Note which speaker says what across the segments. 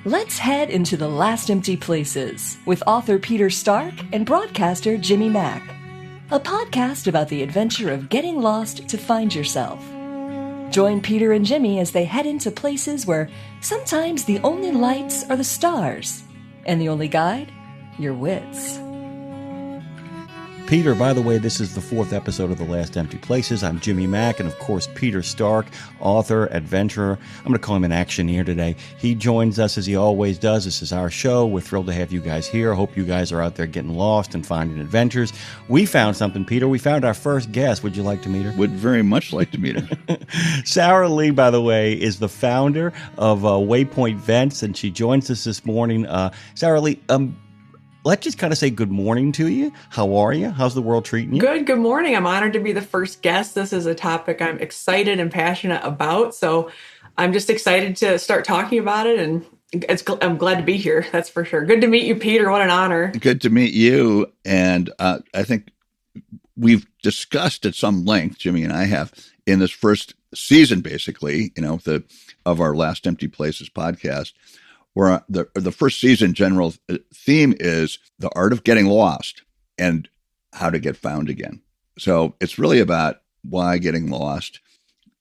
Speaker 1: Let's head into the last empty places with author Peter Stark and broadcaster Jimmy Mack. A podcast about the adventure of getting lost to find yourself. Join Peter and Jimmy as they head into places where sometimes the only lights are the stars, and the only guide, your wits.
Speaker 2: Peter, by the way, this is the 4th episode of The Last Empty Places. I'm Jimmy Mack, and of course, Peter Stark, author, adventurer. I'm going to call him an actioneer today. He joins us as he always does. This is our show. We're thrilled to have you guys here. I hope you guys are out there getting lost and finding adventures. We found something, Peter. We found our first guest. Would you like to meet her?
Speaker 3: Would very much like to meet her.
Speaker 2: Sarah Lee, by the way, is the founder of Waypoint Vets, and she joins us this morning. Sarah Lee, let's just kind of say good morning to you. How are you? How's the world treating you?
Speaker 4: Good morning. I'm honored to be the first guest. This is a topic I'm excited and passionate about. So I'm just excited to start talking about it. And I'm glad to be here. That's for sure. Good to meet you, Peter. What an honor.
Speaker 3: Good to meet you. And I think we've discussed at some length, Jimmy and I have, in this first season, basically, of our Last Empty Places podcast, where the first season general theme is the art of getting lost and how to get found again. So it's really about why getting lost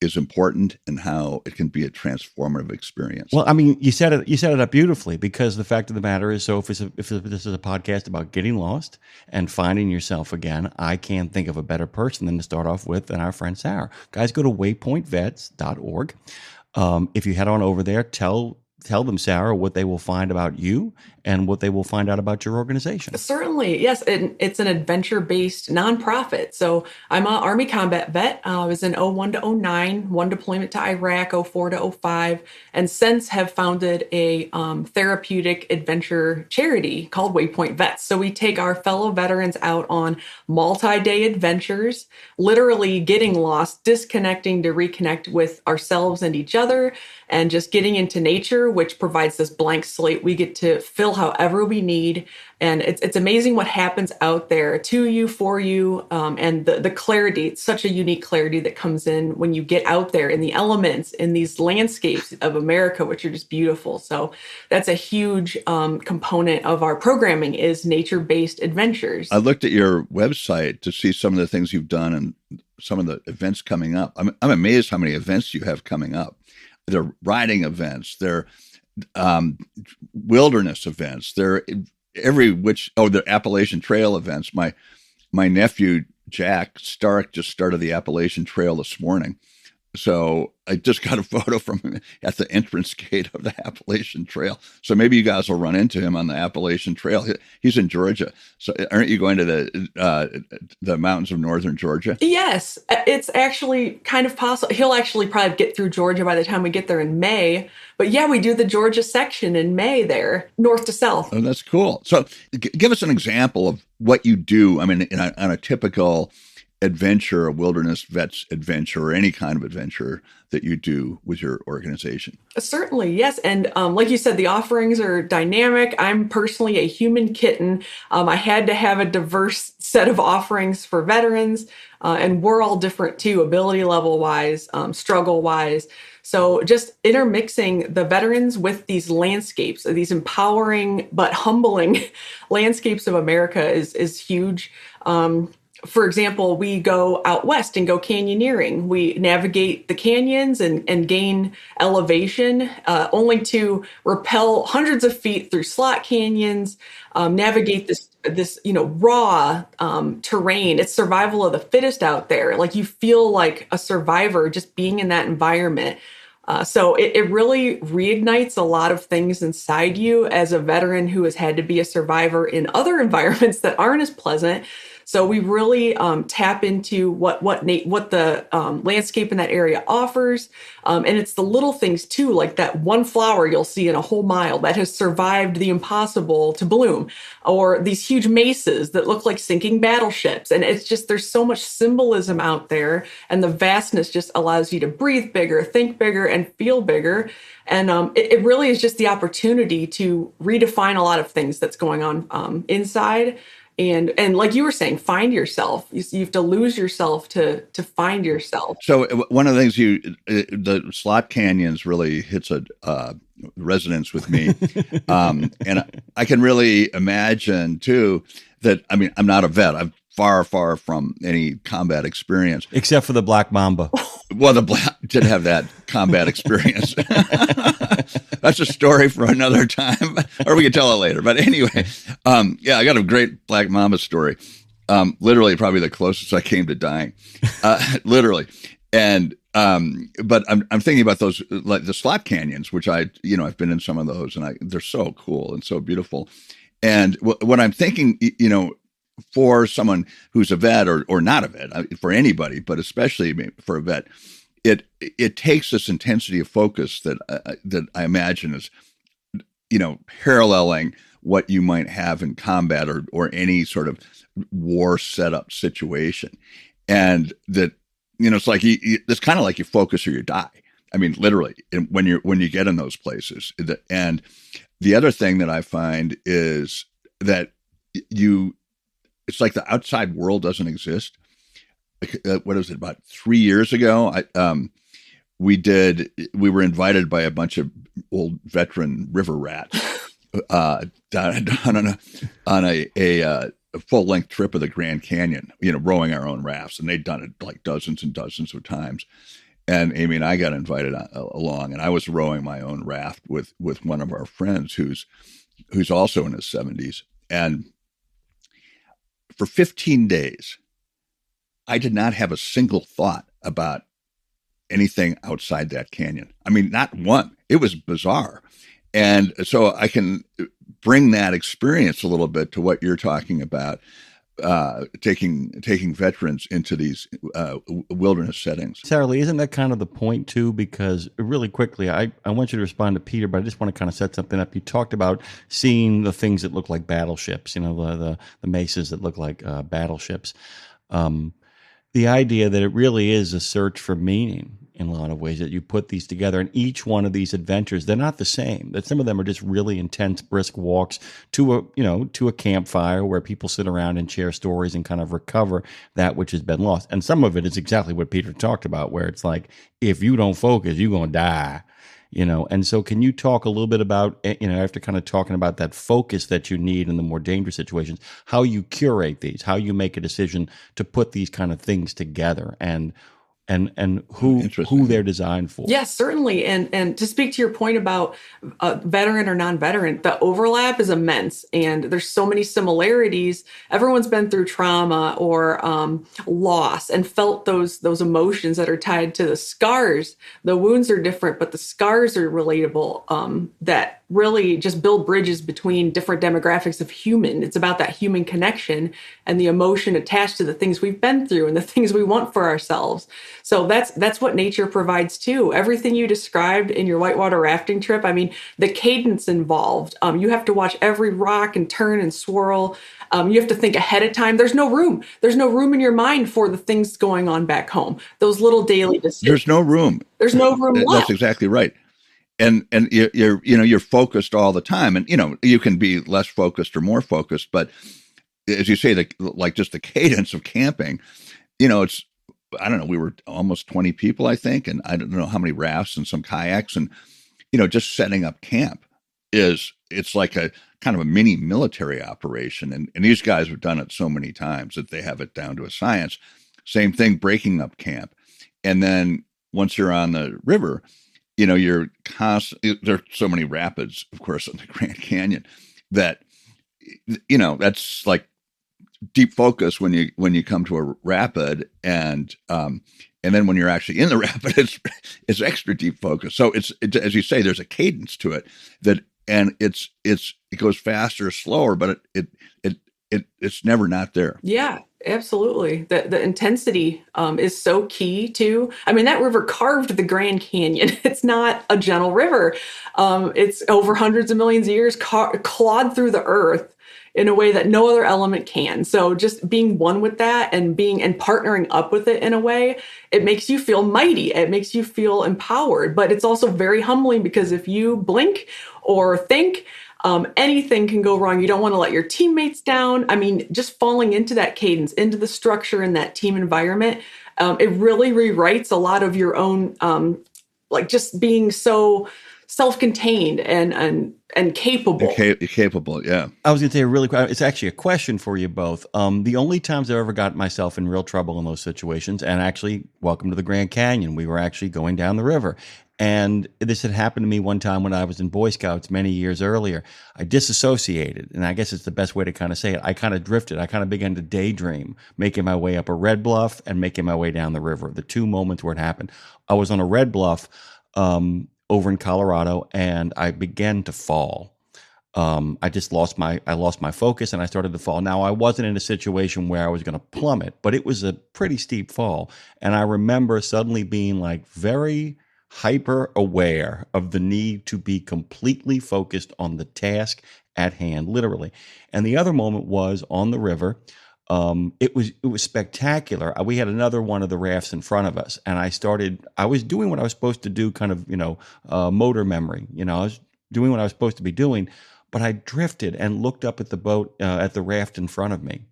Speaker 3: is important and how it can be a transformative experience.
Speaker 2: Well, I mean, you said it up beautifully, because the fact of the matter is, so if this is a podcast about getting lost and finding yourself again, I can't think of a better person than to start off with than our friend Sarah. Guys, go to waypointvets.org. If you head on over there, tell them, Sarah, what they will find about you and what they will find out about your organization.
Speaker 4: Certainly. Yes. It's an adventure-based nonprofit. So I'm an Army combat vet. I was in 01 to 09, one deployment to Iraq, 04 to 05, and since have founded a therapeutic adventure charity called Waypoint Vets. So we take our fellow veterans out on multi-day adventures, literally getting lost, disconnecting to reconnect with ourselves and each other, and just getting into nature, which provides this blank slate we get to fill however we need. And it's amazing what happens out there to you, for you, and the clarity. It's such a unique clarity that comes in when you get out there in the elements, in these landscapes of America, which are just beautiful. So that's a huge component of our programming, is nature-based adventures.
Speaker 3: I looked at your website to see some of the things you've done and some of the events coming up. I'm amazed how many events you have coming up. They're riding events, they're wilderness events, they're the Appalachian Trail events. My nephew, Jack Stark, just started the Appalachian Trail this morning. So I just got a photo from him at the entrance gate of the Appalachian Trail. So maybe you guys will run into him on the Appalachian Trail. He's in Georgia. So aren't you going to the mountains of northern Georgia?
Speaker 4: Yes, it's actually kind of possible. He'll actually probably get through Georgia by the time we get there in May. But yeah, we do the Georgia section in May there, north to south.
Speaker 3: Oh, that's cool. So give us an example of what you do. I mean, on a typical adventure, a wilderness vets adventure, or any kind of adventure that you do with your organization.
Speaker 4: Certainly, yes. And like you said, the offerings are dynamic. I'm personally a human kitten. I had to have a diverse set of offerings for veterans, and we're all different too, ability level wise, struggle wise. So just intermixing the veterans with these landscapes, these empowering but humbling landscapes of America is huge. For example, we go out west and go canyoneering. We navigate the canyons and gain elevation, only to rappel hundreds of feet through slot canyons, navigate this raw terrain. It's survival of the fittest out there. Like, you feel like a survivor just being in that environment. So it really reignites a lot of things inside you as a veteran who has had to be a survivor in other environments that aren't as pleasant. So we really tap into what the landscape in that area offers. And it's the little things too, like that one flower you'll see in a whole mile that has survived the impossible to bloom, or these huge mesas that look like sinking battleships. And it's just, there's so much symbolism out there, and the vastness just allows you to breathe bigger, think bigger, and feel bigger. And it really is just the opportunity to redefine a lot of things that's going on inside, And like you were saying, find yourself. You have to lose yourself to find yourself.
Speaker 3: So one of the things the slot canyons really hits a resonance with me. And I can really imagine too that, I mean, I'm not a vet. I'm far from any combat experience.
Speaker 2: Except for the Black Mamba.
Speaker 3: Well, the Black did have that combat experience. That's a story for another time, or we can tell it later. But anyway, I got a great Black Mamba story. Literally probably the closest I came to dying, literally. And, but I'm thinking about those, like the slot canyons, which I've been in some of those, and they're so cool and so beautiful. And what I'm thinking, for someone who's a vet or not a vet, for anybody, but especially for a vet, it takes this intensity of focus that I imagine is, paralleling what you might have in combat or any sort of war setup situation. And that, it's like, it's kind of like you focus or you die. I mean, literally, when you get in those places. And the other thing that I find is that it's like the outside world doesn't exist. What is it? About 3 years ago, we were invited by a bunch of old veteran river rats down on a full-length trip of the Grand Canyon, rowing our own rafts. And they'd done it like dozens and dozens of times. And Amy and I got invited along, and I was rowing my own raft with one of our friends who's also in his 70s. And for 15 days, I did not have a single thought about anything outside that canyon. I mean, not one. It was bizarre. And so I can bring that experience a little bit to what you're talking about, taking veterans into these wilderness settings.
Speaker 2: Sarah Lee, isn't that kind of the point too? Because really quickly, I want you to respond to Peter, but I just want to kind of set something up. You talked about seeing the things that look like battleships, the mesas that look like battleships. The idea that it really is a search for meaning in a lot of ways, that you put these together, and each one of these adventures, they're not the same. That some of them are just really intense, brisk walks to a campfire where people sit around and share stories and kind of recover that which has been lost. And some of it is exactly what Peter talked about, where it's like, if you don't focus, you're going to die. And so can you talk a little bit about, after kind of talking about that focus that you need in the more dangerous situations, how you curate these, how you make a decision to put these kind of things together, and who they're designed for?
Speaker 4: Yes, certainly. And to speak to your point about veteran or non-veteran, the overlap is immense, and there's so many similarities. Everyone's been through trauma or loss and felt those emotions that are tied to the scars. The wounds are different, but the scars are relatable, that really just build bridges between different demographics of human. It's about that human connection and the emotion attached to the things we've been through and the things we want for ourselves. So that's what nature provides too. Everything you described in your whitewater rafting trip, I mean, the cadence involved, you have to watch every rock and turn and swirl. You have to think ahead of time. There's no room. There's no room in your mind for the things going on back home. Those little daily decisions.
Speaker 3: There's no room.
Speaker 4: There's no room left.
Speaker 3: That's exactly right. And you're focused all the time, and you can be less focused or more focused, but as you say, like just the cadence of camping, it's, I don't know, we were almost 20 people, I think, and I don't know how many rafts and some kayaks, and just setting up camp it's like a kind of a mini military operation, and these guys have done it so many times that they have it down to a science. Same thing, breaking up camp, and then once you're on the river, you're constantly, there's so many rapids, of course, in the Grand Canyon that, that's like deep focus when you come to a rapid, and then when you're actually in the rapid, it's extra deep focus. So it's as you say, there's a cadence to it and it goes faster or slower, but it's never not there.
Speaker 4: Yeah, absolutely. The intensity is so key too. I mean, that river carved the Grand Canyon. It's not a gentle river. It's over hundreds of millions of years clawed through the earth in a way that no other element can. So just being one with that and partnering up with it in a way, it makes you feel mighty. It makes you feel empowered, but it's also very humbling, because if you blink or think, Anything can go wrong. You don't want to let your teammates down. I mean, just falling into that cadence, into the structure and that team environment, it really rewrites a lot of your own, like just being so self-contained and capable.
Speaker 3: Capable, yeah.
Speaker 2: I was going to say really quick, it's actually a question for you both. The only times I've ever got myself in real trouble in those situations, and actually, welcome to the Grand Canyon. We were actually going down the river. And this had happened to me one time when I was in Boy Scouts many years earlier. I disassociated, and I guess it's the best way to kind of say it. I kind of drifted. I kind of began to daydream, making my way up a red bluff and making my way down the river. The two moments where it happened. I was on a red bluff over in Colorado, and I began to fall. I lost my focus and I started to fall. Now, I wasn't in a situation where I was going to plummet, but it was a pretty steep fall. And I remember suddenly being like very hyper aware of the need to be completely focused on the task at hand, literally. And the other moment was on the river. It was spectacular. We had another one of the rafts in front of us, and I was doing what I was supposed to do, kind of, motor memory. I was doing what I was supposed to be doing, but I drifted and looked up at the boat, at the raft in front of me,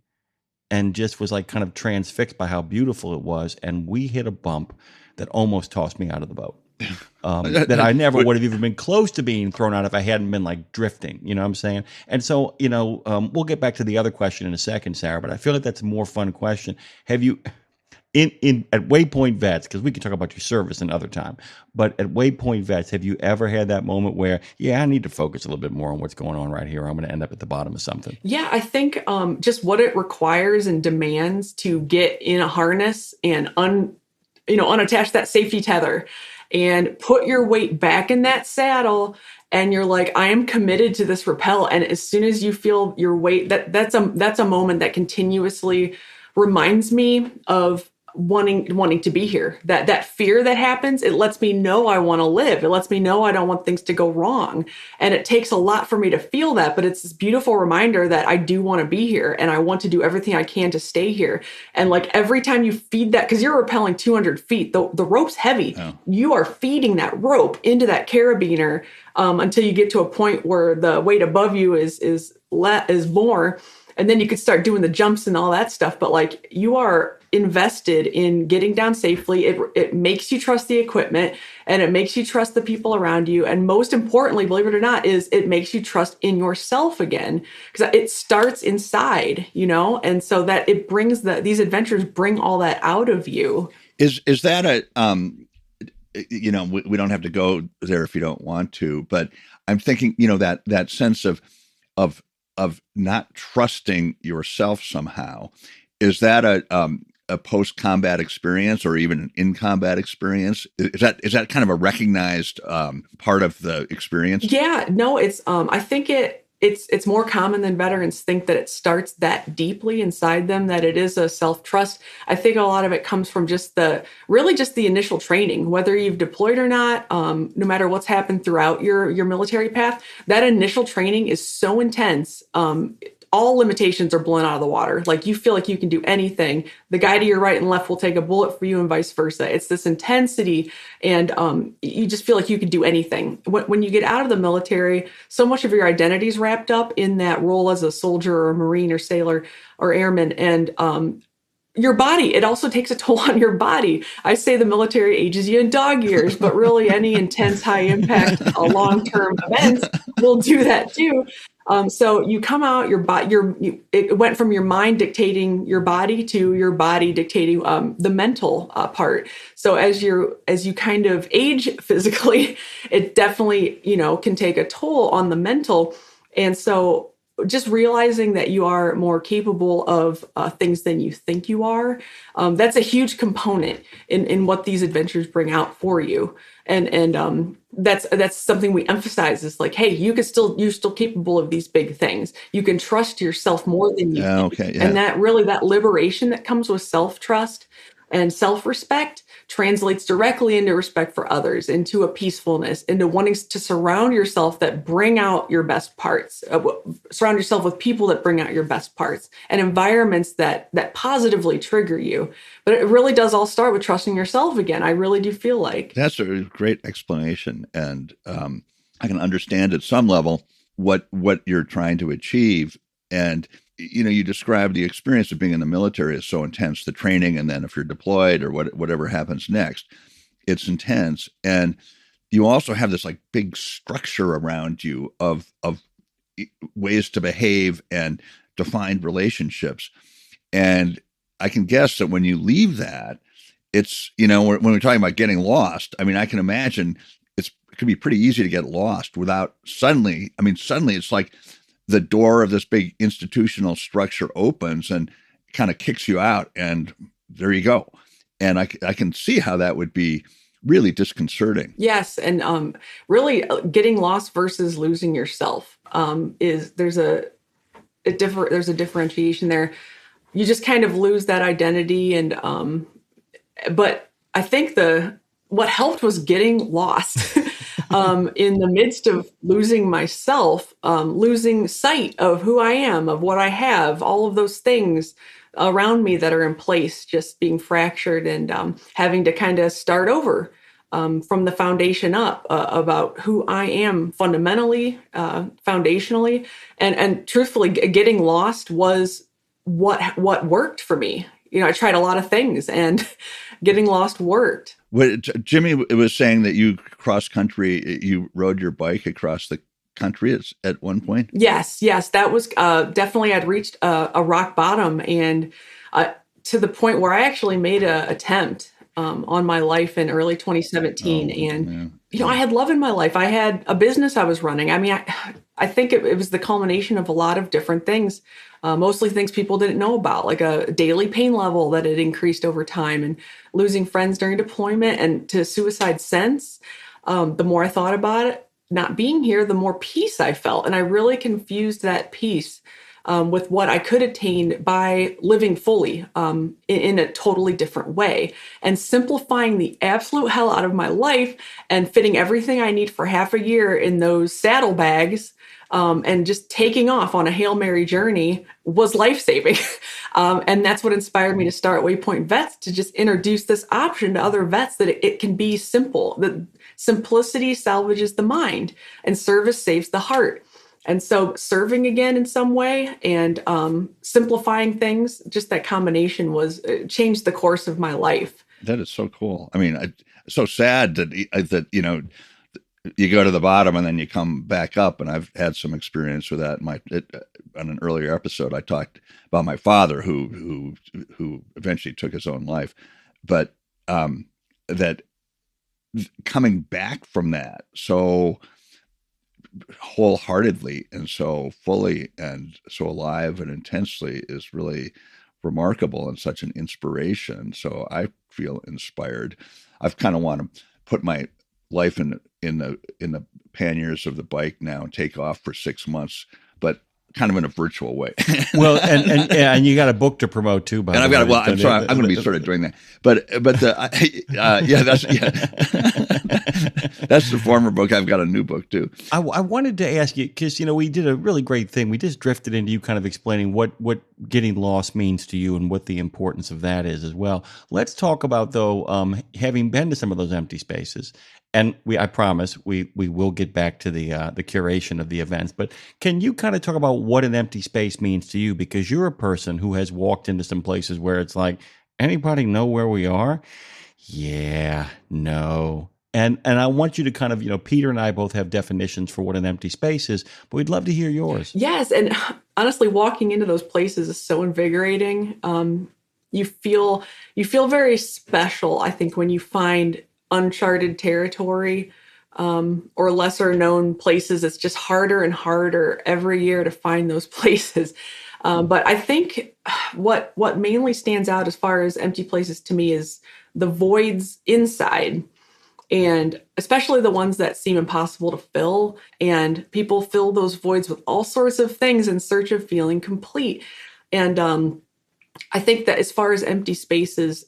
Speaker 2: and just was like kind of transfixed by how beautiful it was. And we hit a bump that almost tossed me out of the boat. That I never would have even been close to being thrown out if I hadn't been like drifting, you know what I'm saying? And so, we'll get back to the other question in a second, Sarah, but I feel like that's a more fun question. Have you, at Waypoint Vets, because we can talk about your service another time, but at Waypoint Vets, have you ever had that moment where, I need to focus a little bit more on what's going on right here, or I'm going to end up at the bottom of something?
Speaker 4: Yeah, I think just what it requires and demands to get in a harness and unattach that safety tether and put your weight back in that saddle, and you're like, I am committed to this rappel. And as soon as you feel your weight, that's a moment that continuously reminds me of wanting to be here. That fear that happens, it lets me know I want to live. It lets me know I don't want things to go wrong. And it takes a lot for me to feel that, but it's this beautiful reminder that I do want to be here and I want to do everything I can to stay here. And like every time you feed that, because you're rappelling 200 feet, the rope's heavy. Oh. You are feeding that rope into that carabiner until you get to a point where the weight above you is more. And then you could start doing the jumps and all that stuff. But like you are invested in getting down safely. It makes you trust the equipment, and it makes you trust the people around you. And most importantly, believe it or not, is it makes you trust in yourself again, because it starts inside, and so that it brings these adventures bring all that out of you.
Speaker 3: Is that we don't have to go there if you don't want to, but I'm thinking, that sense of not trusting yourself somehow, is that a post-combat experience or even an in-combat experience? Is that kind of a recognized part of the experience?
Speaker 4: Yeah, no, it's I think it's more common than veterans think that it starts that deeply inside them, that it is a self-trust. I think a lot of it comes from just the initial training, whether you've deployed or not, no matter what's happened throughout your military path, that initial training is so intense. All limitations are blown out of the water. Like you feel like you can do anything. The guy to your right and left will take a bullet for you and vice versa. It's this intensity, and you just feel like you can do anything. When you get out of the military, so much of your identity is wrapped up in that role as a soldier or a Marine or sailor or airman. And your body, it also takes a toll on your body. I say the military ages you in dog years, but really any intense, high impact, long-term events will do that too. So you come out, it went from your mind dictating your body to your body dictating the mental part. So as you kind of age physically, it definitely, can take a toll on the mental. And so just realizing that you are more capable of things than you think you are, that's a huge component in what these adventures bring out for you. And that's something we emphasize, is like, hey, you're still capable of these big things. You can trust yourself more than you think.
Speaker 3: Okay, yeah.
Speaker 4: And that liberation that comes with self-trust and self-respect translates directly into respect for others, into a peacefulness, into wanting to surround yourself that bring out your best parts, surround yourself with people that bring out your best parts, and environments that positively trigger you. But it really does all start with trusting yourself again. I really do feel like.
Speaker 3: That's a great explanation. And I can understand at some level what you're trying to achieve. And you describe the experience of being in the military is so intense, the training, and then if you're deployed or whatever happens next, it's intense. And you also have this like big structure around you of ways to behave and to find relationships. And I can guess that when you leave that, it's, when we're talking about getting lost, I mean, I can imagine it could be pretty easy to get lost without suddenly it's like the door of this big institutional structure opens and kind of kicks you out, and there you go. And I can see how that would be really disconcerting.
Speaker 4: Yes, and really getting lost versus losing yourself there's a differentiation there. You just kind of lose that identity, and but I think what helped was getting lost. In the midst of losing myself, losing sight of who I am, of what I have, all of those things around me that are in place, just being fractured, and having to kind of start over from the foundation up about who I am fundamentally, foundationally, and truthfully, getting lost was what worked for me. I tried a lot of things, and getting lost worked.
Speaker 3: Jimmy was saying that you cross country, you rode your bike across the country at one point.
Speaker 4: Yes, that was definitely, I'd reached a rock bottom, and to the point where I actually made an attempt on my life in early 2017. And, I had love in my life. I had a business I was running. I mean, I think it was the culmination of a lot of different things, mostly things people didn't know about, like a daily pain level that had increased over time, and losing friends during deployment, and to suicide since. The more I thought about it, not being here, the more peace I felt. And I really confused that peace with what I could attain by living fully in a totally different way, and simplifying the absolute hell out of my life and fitting everything I need for half a year in those saddlebags, and just taking off on a Hail Mary journey was life-saving. And that's what inspired me to start Waypoint Vets, to just introduce this option to other vets that it can be simple, that simplicity salvages the mind and service saves the heart. And so serving again in some way, and simplifying things, just that combination changed the course of my life.
Speaker 3: That is so cool. I mean, it's so sad that you go to the bottom and then you come back up. And I've had some experience with that. On an earlier episode, I talked about my father who eventually took his own life, but that coming back from that so wholeheartedly and so fully and so alive and intensely is really remarkable and such an inspiration. So I feel inspired. I've kind of want to put my life in the panniers of the bike now and take off for 6 months, but kind of in a virtual way.
Speaker 2: Well, and you got a book to promote too.
Speaker 3: And I've got I'm sorry, I'm going to be sort of doing that. But that's the former book. I've got a new book too.
Speaker 2: I wanted to ask you, because we did a really great thing. We just drifted into you kind of explaining what getting lost means to you and what the importance of that is as well. Let's talk about, though, having been to some of those empty spaces. And I promise we will get back to the curation of the events. But can you kind of talk about what an empty space means to you? Because you're a person who has walked into some places where it's like, anybody know where we are? Yeah, no. And I want you to kind of, Peter and I both have definitions for what an empty space is, but we'd love to hear yours.
Speaker 4: Yes, and honestly, walking into those places is so invigorating. You feel very special, I think, when you find uncharted territory, or lesser known places. It's just harder and harder every year to find those places. But I think what mainly stands out as far as empty places to me is the voids inside, and especially the ones that seem impossible to fill. And people fill those voids with all sorts of things in search of feeling complete. And I think that as far as empty spaces,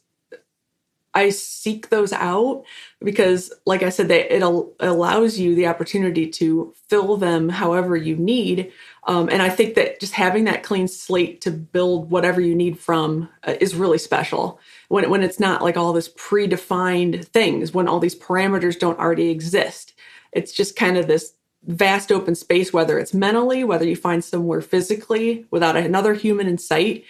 Speaker 4: I seek those out because, like I said, it allows you the opportunity to fill them however you need. And I think that just having that clean slate to build whatever you need from is really special. When it's not like all this predefined things, when all these parameters don't already exist. It's just kind of this vast open space, whether it's mentally, whether you find somewhere physically without another human in sight.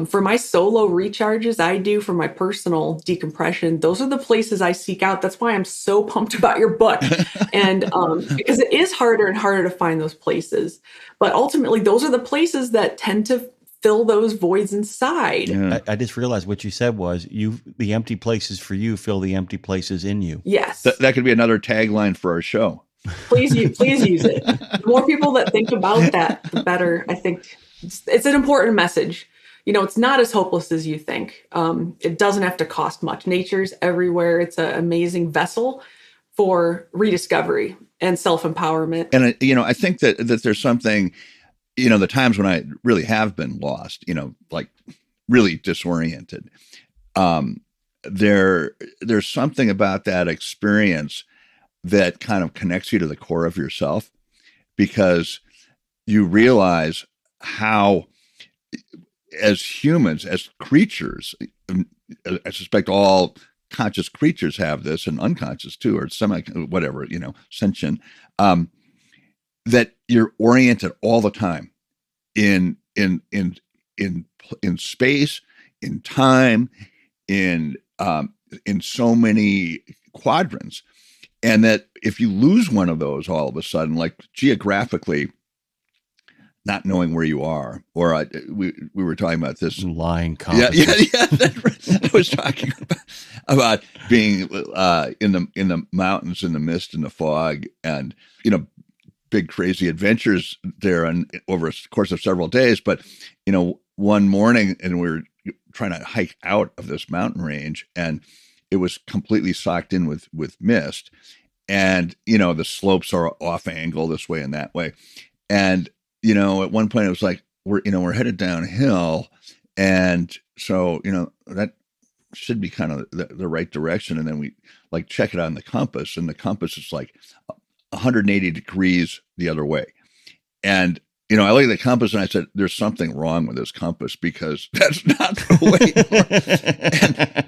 Speaker 4: For my solo recharges, I do for my personal decompression. Those are the places I seek out. That's why I'm so pumped about your book. And because it is harder and harder to find those places. But ultimately, those are the places that tend to fill those voids inside.
Speaker 2: Yeah. I just realized what you said was the empty places for you fill the empty places in you.
Speaker 4: Yes.
Speaker 3: That could be another tagline for our show.
Speaker 4: Please use it. The more people that think about that, the better. I think it's an important message. It's not as hopeless as you think. It doesn't have to cost much. Nature's everywhere. It's an amazing vessel for rediscovery and self-empowerment.
Speaker 3: And, I think that there's something, the times when I really have been lost, like really disoriented, there's something about that experience that kind of connects you to the core of yourself, because you realize how, as humans, as creatures, I suspect all conscious creatures have this, and unconscious too, or sentient, that you're oriented all the time in space, in time, in so many quadrants, and that if you lose one of those all of a sudden, like geographically, not knowing where you are, or we were talking about this
Speaker 2: lying compass.
Speaker 3: Yeah. I was talking about being in the mountains, in the mist, in the fog, and big crazy adventures there, and over a course of several days. But one morning, and we were trying to hike out of this mountain range, and it was completely socked in with mist, and the slopes are off angle this way and that way, and at one point it was like, we're headed downhill. And so, that should be kind of the right direction. And then we like check it on the compass, and the compass is like 180 degrees the other way. And, I look at the compass and I said, there's something wrong with this compass, because that's not the way.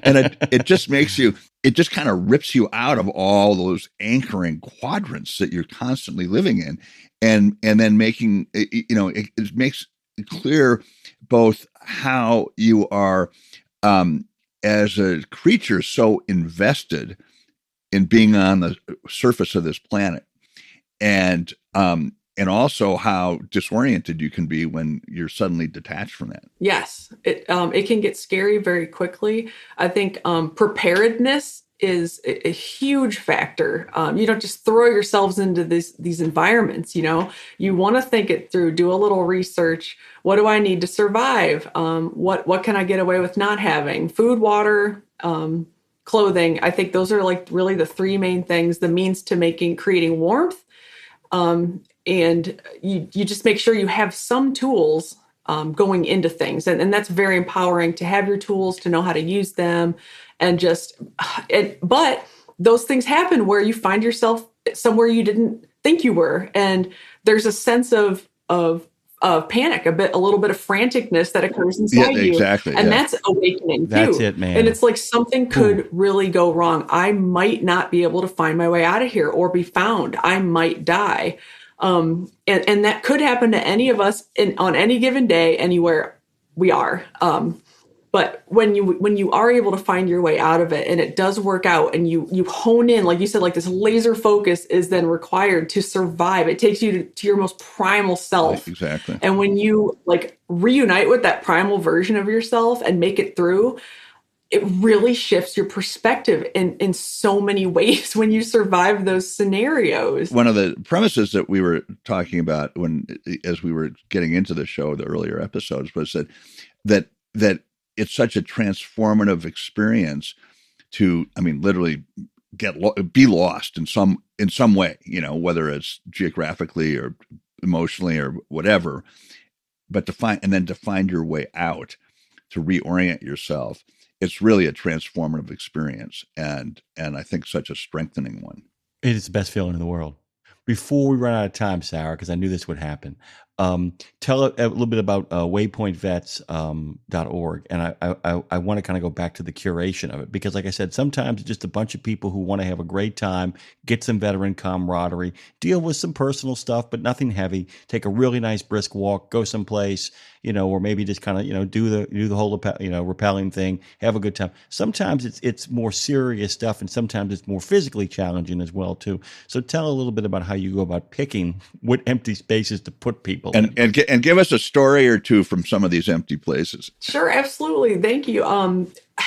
Speaker 3: and it just makes you, it just kind of rips you out of all those anchoring quadrants that you're constantly living in. And then making, it makes clear both how you are, as a creature, so invested in being on the surface of this planet, and also how disoriented you can be when you're suddenly detached from that.
Speaker 4: Yes, it can get scary very quickly. I think preparedness is a huge factor. You don't just throw yourselves into these environments. You want to think it through, do a little research. What do I need to survive? What can I get away with not having? Food, water, clothing. I think those are like really the three main things, the means to creating warmth. And you just make sure you have some tools going into things. And that's very empowering to have your tools, to know how to use them. And but those things happen where you find yourself somewhere you didn't think you were. And there's a sense of panic, a little bit of franticness that occurs inside you.
Speaker 3: Exactly.
Speaker 4: And that's awakening
Speaker 2: That's
Speaker 4: too.
Speaker 2: it, man.
Speaker 4: And it's like something could really go wrong. I might not be able to find my way out of here or be found. I might die. And that could happen to any of us on any given day, anywhere we are. But when you are able to find your way out of it, and it does work out, and you hone in, like you said, like this laser focus is then required to survive. It takes you to your most primal self.
Speaker 3: Exactly.
Speaker 4: And when you like reunite with that primal version of yourself and make it through, it really shifts your perspective in so many ways when you survive those scenarios.
Speaker 3: One of the premises that we were talking about as we were getting into the show, the earlier episodes, was that it's such a transformative experience to, literally be lost in some way, whether it's geographically or emotionally or whatever, but to find your way out, to reorient yourself. It's really a transformative experience, and I think such a strengthening one.
Speaker 2: It is the best feeling in the world. Before we run out of time, Sarah, because I knew this would happen, Tell a little bit about waypointvets.org. And I want to kind of go back to the curation of it, because like I said, sometimes it's just a bunch of people who want to have a great time, get some veteran camaraderie, deal with some personal stuff, but nothing heavy, take a really nice brisk walk, go someplace, or maybe just kind of, do the whole, rappelling thing, have a good time. Sometimes it's more serious stuff, and sometimes it's more physically challenging as well too. So tell a little bit about how you go about picking what empty spaces to put people in.
Speaker 3: And give us a story or two from some of these empty places.
Speaker 4: Sure, absolutely. Thank you.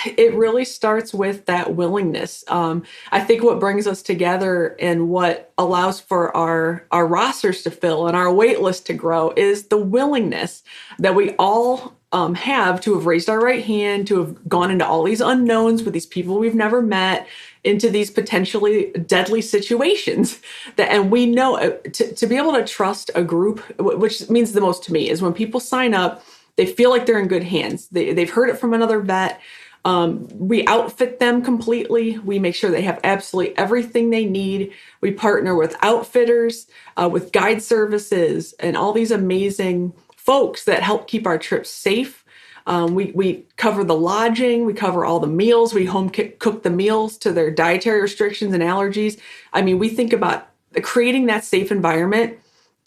Speaker 4: It really starts with that willingness. I think what brings us together and what allows for our rosters to fill and our wait list to grow is the willingness that we all have to have raised our right hand, to have gone into all these unknowns with these people we've never met, into these potentially deadly situations. And we know to be able to trust a group, which means the most to me, is when people sign up, they feel like they're in good hands. They've heard it from another vet. We outfit them completely. We make sure they have absolutely everything they need. We partner with outfitters, with guide services, and all these amazing folks that help keep our trips safe. We cover the lodging, we cover all the meals, we home cook the meals to their dietary restrictions and allergies. I mean, we think about creating that safe environment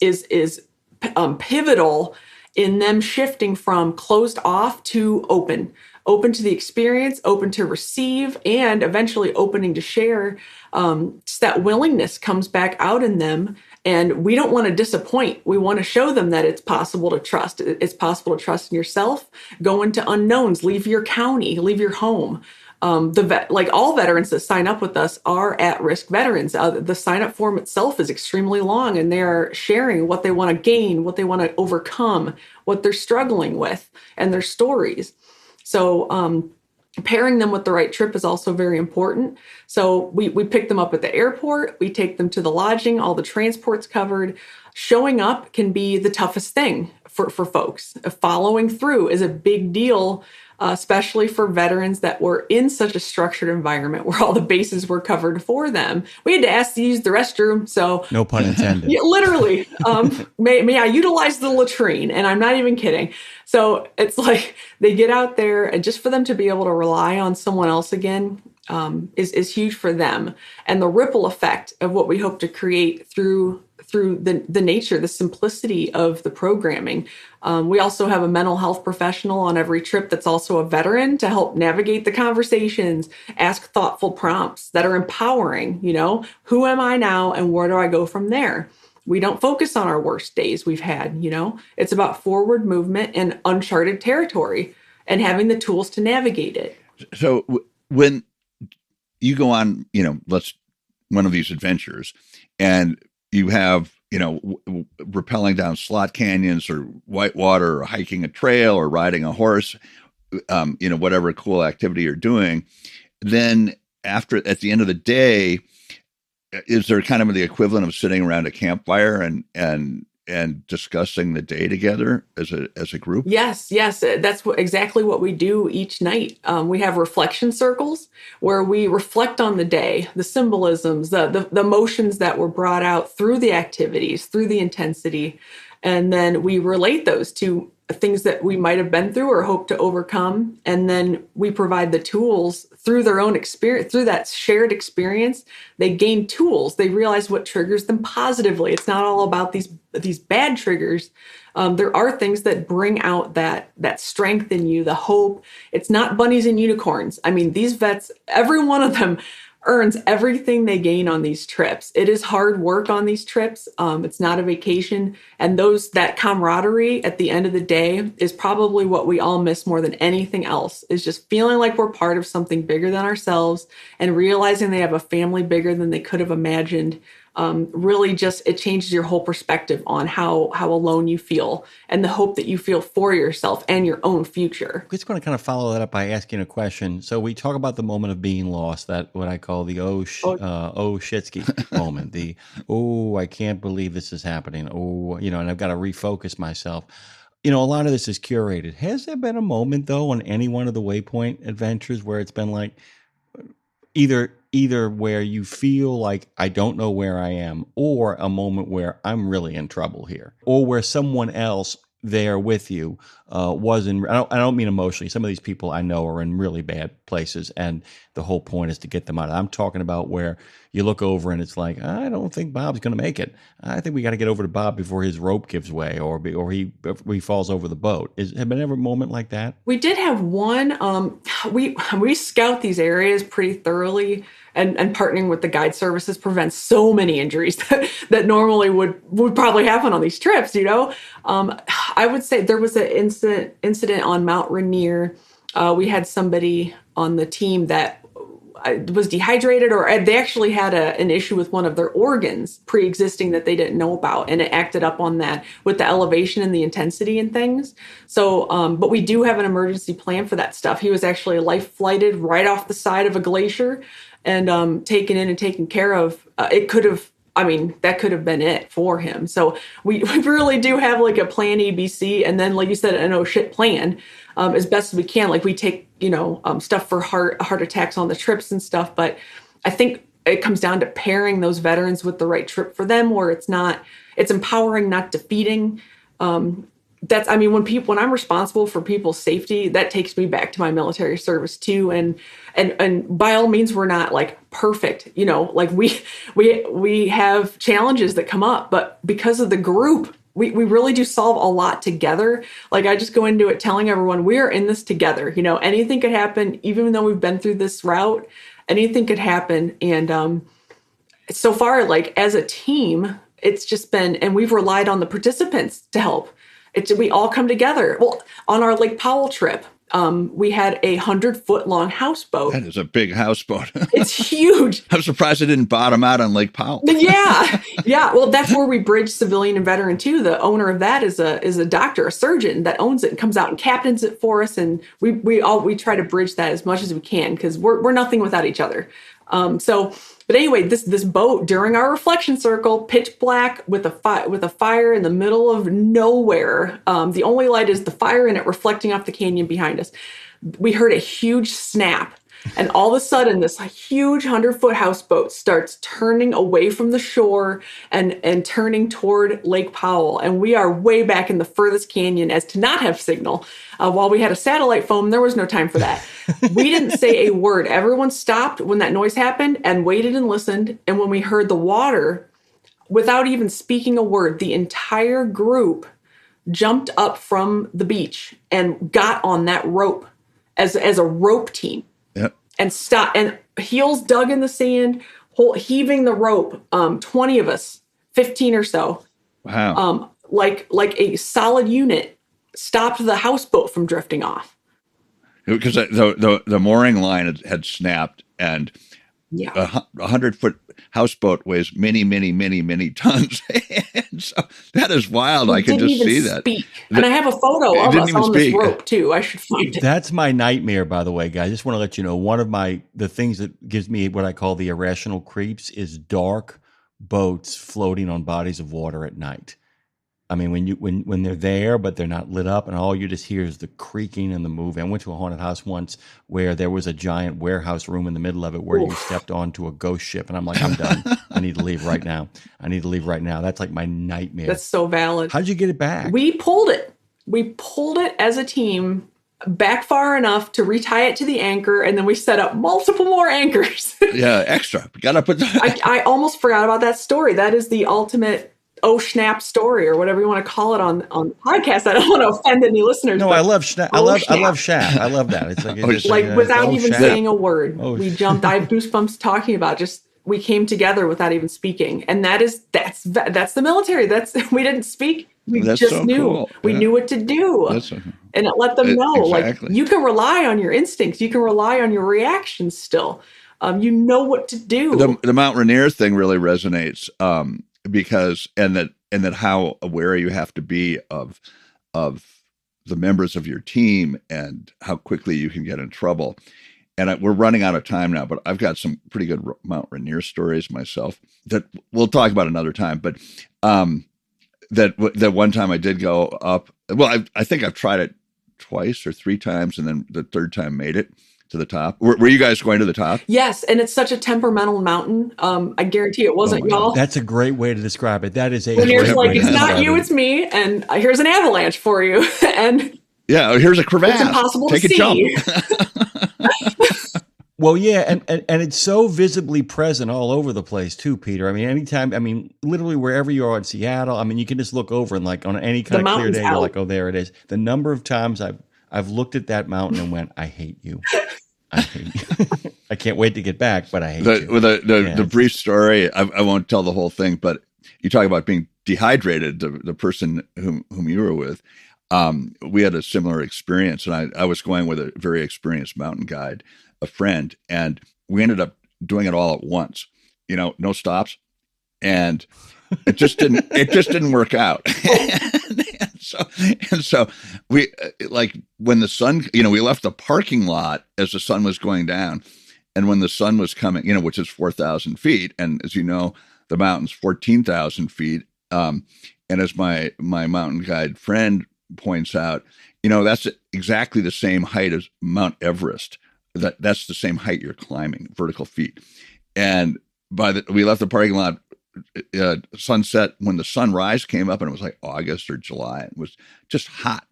Speaker 4: is pivotal in them shifting from closed off to open to the experience, open to receive, and eventually opening to share. Just that willingness comes back out in them. And we don't want to disappoint. We want to show them that it's possible to trust. It's possible to trust in yourself, go into unknowns, leave your county, leave your home. Like all veterans that sign up with us are at-risk veterans. The sign-up form itself is extremely long, and they are sharing what they want to gain, what they want to overcome, what they're struggling with, and their stories. So pairing them with the right trip is also very important. So we pick them up at the airport, we take them to the lodging, all the transport's covered. Showing up can be the toughest thing for folks. Following through is a big deal, especially for veterans that were in such a structured environment where all the bases were covered for them. We had to ask to use the restroom, so
Speaker 2: no pun intended.
Speaker 4: Yeah, literally, may I utilize the latrine? And I'm not even kidding. So it's like they get out there, and just for them to be able to rely on someone else again is huge for them. And the ripple effect of what we hope to create through the nature, the simplicity of the programming. We also have a mental health professional on every trip that's also a veteran to help navigate the conversations, ask thoughtful prompts that are empowering. Who am I now and where do I go from there? We don't focus on our worst days we've had. It's about forward movement and uncharted territory and having the tools to navigate it.
Speaker 3: So when you go on, one of these adventures, and you have, rappelling down slot canyons or whitewater, or hiking a trail, or riding a horse, whatever cool activity you're doing, then at the end of the day, is there kind of the equivalent of sitting around a campfire and discussing the day together as a group?
Speaker 4: Yes. That's exactly what we do each night. We have reflection circles where we reflect on the day, the symbolisms, the emotions that were brought out through the activities, through the intensity. And then we relate those to things that we might have been through or hope to overcome. And then we provide the tools through their own experience, through that shared experience. They gain tools. They realize what triggers them positively. It's not all about these bad triggers. There are things that bring out that strength in you, the hope. It's not bunnies and unicorns. I mean, these vets, every one of them earns everything they gain on these trips. It is hard work on these trips. It's not a vacation. And that camaraderie at the end of the day is probably what we all miss more than anything else, is just feeling like we're part of something bigger than ourselves and realizing they have a family bigger than they could have imagined. Really just, it changes your whole perspective on how alone you feel and the hope that you feel for yourself and your own future.
Speaker 2: I just want to kind of follow that up by asking a question. So we talk about the moment of being lost, that what I call the shitsky moment, I can't believe this is happening. And I've got to refocus myself. A lot of this is curated. Has there been a moment though on any one of the Waypoint adventures where it's been like, either either where you feel like I don't know where I am, or a moment where I'm really in trouble here, or where someone else there with you was in, I don't mean emotionally. Some of these people I know are in really bad places, and the whole point is to get them out. I'm talking about where you look over and it's like, I don't think Bob's going to make it. I think we got to get over to Bob before his rope gives way, or he falls over the boat. Have been ever a moment like that?
Speaker 4: We did have one. We scout these areas pretty thoroughly, and partnering with the guide services prevents so many injuries that normally would probably happen on these trips. I would say there was an incident on Mount Rainier. We had somebody on the team that was dehydrated, or they actually had an issue with one of their organs pre-existing that they didn't know about, and it acted up on that with the elevation and the intensity and things. So, but we do have an emergency plan for that stuff. He was actually life flighted right off the side of a glacier and taken in and taken care of. That could have been it for him. So we really do have like a plan A, B, C, and then, like you said, an oh shit plan as best as we can. Like we take, stuff for heart attacks on the trips and stuff. But I think it comes down to pairing those veterans with the right trip for them, where it's empowering, not defeating. When I'm responsible for people's safety, that takes me back to my military service too. And by all means, we're not like perfect, like we have challenges that come up, but because of the group, we really do solve a lot together. Like I just go into it telling everyone we are in this together. Anything could happen, even though we've been through this route, anything could happen. And so far, like as a team, it's just been, and we've relied on the participants to help. We all come together. Well, on our Lake Powell trip, we had a 100-foot long houseboat.
Speaker 3: That is a big houseboat.
Speaker 4: It's huge.
Speaker 3: I'm surprised it didn't bottom out on Lake Powell.
Speaker 4: Yeah. Well, that's where we bridge civilian and veteran too. The owner of that is a doctor, a surgeon that owns it and comes out and captains it for us. And we try to bridge that as much as we can, because we're nothing without each other. But anyway, this boat during our reflection circle, pitch black with a fire in the middle of nowhere. The only light is the fire in it reflecting off the canyon behind us. We heard a huge snap. And all of a sudden, this huge 100-foot houseboat starts turning away from the shore and turning toward Lake Powell. And we are way back in the furthest canyon as to not have signal. While we had a satellite phone, there was no time for that. We didn't say a word. Everyone stopped when that noise happened and waited and listened. And when we heard the water, without even speaking a word, the entire group jumped up from the beach and got on that rope as a rope team.
Speaker 3: Yep.
Speaker 4: And stop, and heels dug in the sand, heaving the rope. 20 of us, 15 or so.
Speaker 3: Wow.
Speaker 4: Like a solid unit, stopped the houseboat from drifting off.
Speaker 3: Because the mooring line had snapped, and a 100-foot houseboat weighs many, many, many, many tons. And so that is wild. I can just see that.
Speaker 4: And I have a photo of us on this rope too. I should find it.
Speaker 2: That's my nightmare, by the way, guys. I just want to let you know, one of the things that gives me what I call the irrational creeps is dark boats floating on bodies of water at night. I mean, when they're there, but they're not lit up, and all you just hear is the creaking and the moving. I went to a haunted house once where there was a giant warehouse room in the middle of it where you stepped onto a ghost ship, and I'm like, I'm done. I need to leave right now. That's like my nightmare.
Speaker 4: That's so valid.
Speaker 2: How'd you get it back?
Speaker 4: We pulled it. As a team back far enough to retie it to the anchor, and then we set up multiple more anchors.
Speaker 3: Yeah, extra. Gotta put that.
Speaker 4: I almost forgot about that story. That is the ultimate snap story, or whatever you want to call it on the podcast. I don't want to offend any listeners.
Speaker 2: No, I love snap. I love snap. I love that. It's
Speaker 4: like without even saying a word. We jumped. I have goosebumps talking about just we came together without even speaking, and that's the military. We didn't speak. We just so knew. Cool. We knew what to do, and it let them know exactly. Like you can rely on your instincts. You can rely on your reactions. Still, you know what to do.
Speaker 3: The Mount Rainier thing really resonates. Because and that how aware you have to be of the members of your team and how quickly you can get in trouble. And we're running out of time now, but I've got some pretty good Mount Rainier stories myself that we'll talk about another time. But that one time I did go up. Well, I think I've tried it twice or three times, and then the third time made it. to the top? Were you guys going to the top?
Speaker 4: Yes, and it's such a temperamental mountain. I guarantee it wasn't y'all.
Speaker 2: That's a great way to describe it. That is a
Speaker 4: Rainier's
Speaker 2: great
Speaker 4: like,
Speaker 2: way to
Speaker 4: it's not
Speaker 2: describe
Speaker 4: you,
Speaker 2: it.
Speaker 4: it's me, and here's an avalanche for you. And
Speaker 3: yeah, here's a crevasse.
Speaker 4: It's impossible
Speaker 3: Take
Speaker 4: to
Speaker 3: a jump.
Speaker 2: Well, yeah, and it's so visibly present all over the place too, Peter. I mean, anytime, literally wherever you are in Seattle, you can just look over and like on any kind of clear day, you're like, oh, there it is. The number of times I've looked at that mountain and went, I hate you. I hate you. I can't wait to get back, but I hate you.
Speaker 3: The brief story, I won't tell the whole thing, but you talk about being dehydrated, the person whom you were with. We had a similar experience, and I was going with a very experienced mountain guide, a friend, and we ended up doing it all at once, no stops. And it just didn't work out. and so we, like when the sun, we left the parking lot as the sun was going down. And when the sun was coming, which is 4,000 feet. And as you know, the mountain's 14,000 feet. And as my mountain guide friend points out, that's exactly the same height as Mount Everest. That's the same height you're climbing, vertical feet. And we left the parking lot sunset when the sunrise came up, and it was like August or July. It was just hot.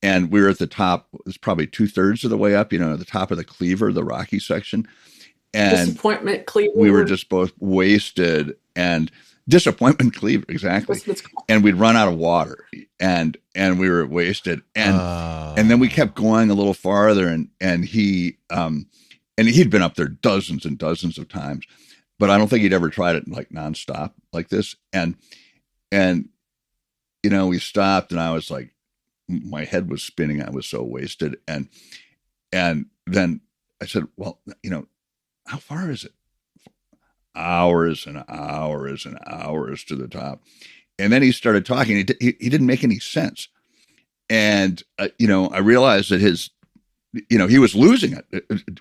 Speaker 3: And we were at the top, it was probably 2/3 of the way up, at the top of the Cleaver, the rocky section. And
Speaker 4: Disappointment Cleaver.
Speaker 3: We were just both wasted, and Disappointment Cleaver, exactly. And we'd run out of water, and we were wasted. And then we kept going a little farther, and he'd been up there dozens and dozens of times, but I don't think he'd ever tried it like nonstop like this. And we stopped, and I was like, my head was spinning. I was so wasted. And then I said, well, how far is it? Hours and hours and hours to the top. And then he started talking. He didn't make any sense. And, I realized that he was losing it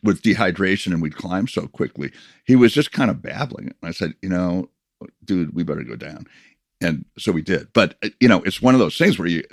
Speaker 3: with dehydration, and we'd climb so quickly. He was just kind of babbling. And I said, dude, we better go down. And so we did. But, it's one of those things where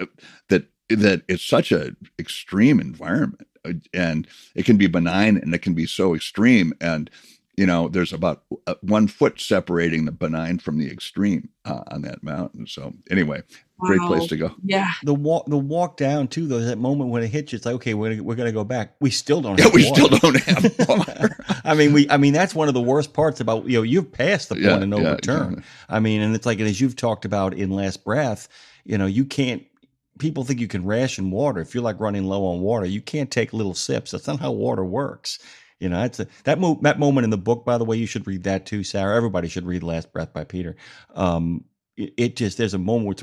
Speaker 3: that it's such an extreme environment, and it can be benign and it can be so extreme. And, there's about 1 foot separating the benign from the extreme on that mountain. So anyway, great place to go.
Speaker 4: Yeah.
Speaker 2: The walk down too, though, that moment when it hits you, it's like, okay, we're gonna go back. We still don't have water.
Speaker 3: Still don't have water.
Speaker 2: That's one of the worst parts about, you've passed the point of no return. Exactly. And it's like, as you've talked about in Last Breath, you can't, people think you can ration water. If you're like running low on water, you can't take little sips. That's not how water works. That moment in the book, by the way, you should read that too, Sarah. Everybody should read Last Breath by Peter. There's a moment where it's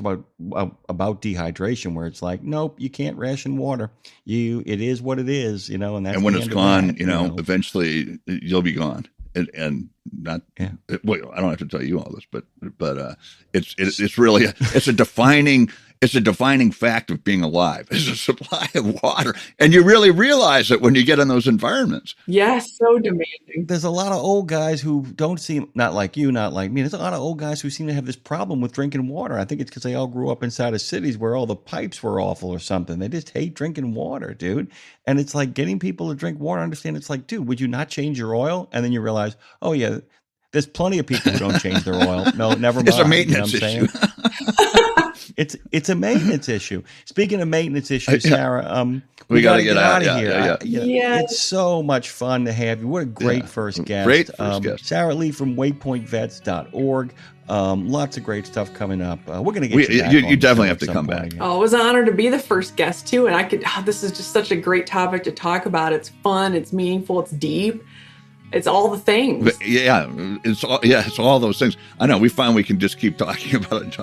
Speaker 2: about dehydration, where it's like, nope, you can't ration water. It is what it is, and that's,
Speaker 3: and when it's gone, eventually you'll be gone. And not, well, I don't have to tell you all this, but it's really it's a defining fact of being alive is a supply of water, and you really realize it when you get in those environments.
Speaker 4: Yes, so demanding.
Speaker 2: There's a lot of old guys who don't seem, not like you, not like me. There's a lot of old guys who seem to have this problem with drinking water. I think it's because they all grew up inside of cities where all the pipes were awful or something. They just hate drinking water, dude. And it's like getting people to drink water. Understand? It's like, dude, would you not change your oil? And then you realize, oh yeah, there's plenty of people who don't change their oil. No, never mind.
Speaker 3: It's a maintenance issue.
Speaker 2: It's a maintenance issue. Speaking of maintenance issues, Sarah,
Speaker 3: we got to get out
Speaker 2: of here.
Speaker 4: Yeah.
Speaker 2: It's so much fun to have you. What a great first guest.
Speaker 3: Great first guest.
Speaker 2: Sarah Lee from waypointvets.org. Lots of great stuff coming up. We're going to get you back.
Speaker 3: You definitely have to come back.
Speaker 2: Again.
Speaker 4: Oh, it was an honor to be the first guest too. And this is just such a great topic to talk about. It's fun. It's meaningful. It's deep. It's all the things.
Speaker 3: It's all those things. I know we find we can just keep talking about it.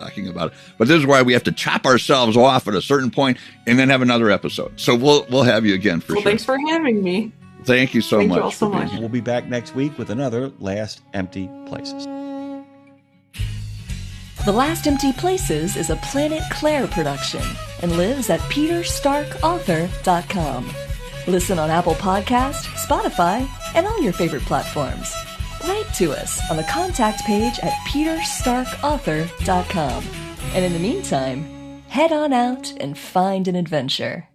Speaker 3: But this is why we have to chop ourselves off at a certain point and then have another episode. So we'll have you again for sure.
Speaker 4: Thanks for having me.
Speaker 3: Thank you so much.
Speaker 4: Thank you all so much.
Speaker 2: We'll be back next week with another Last Empty Places.
Speaker 1: The Last Empty Places is a Planet Clare production and lives at peterstarkauthor.com. Listen on Apple Podcasts, Spotify, and all your favorite platforms. Write to us on the contact page at peterstarkauthor.com. And in the meantime, head on out and find an adventure.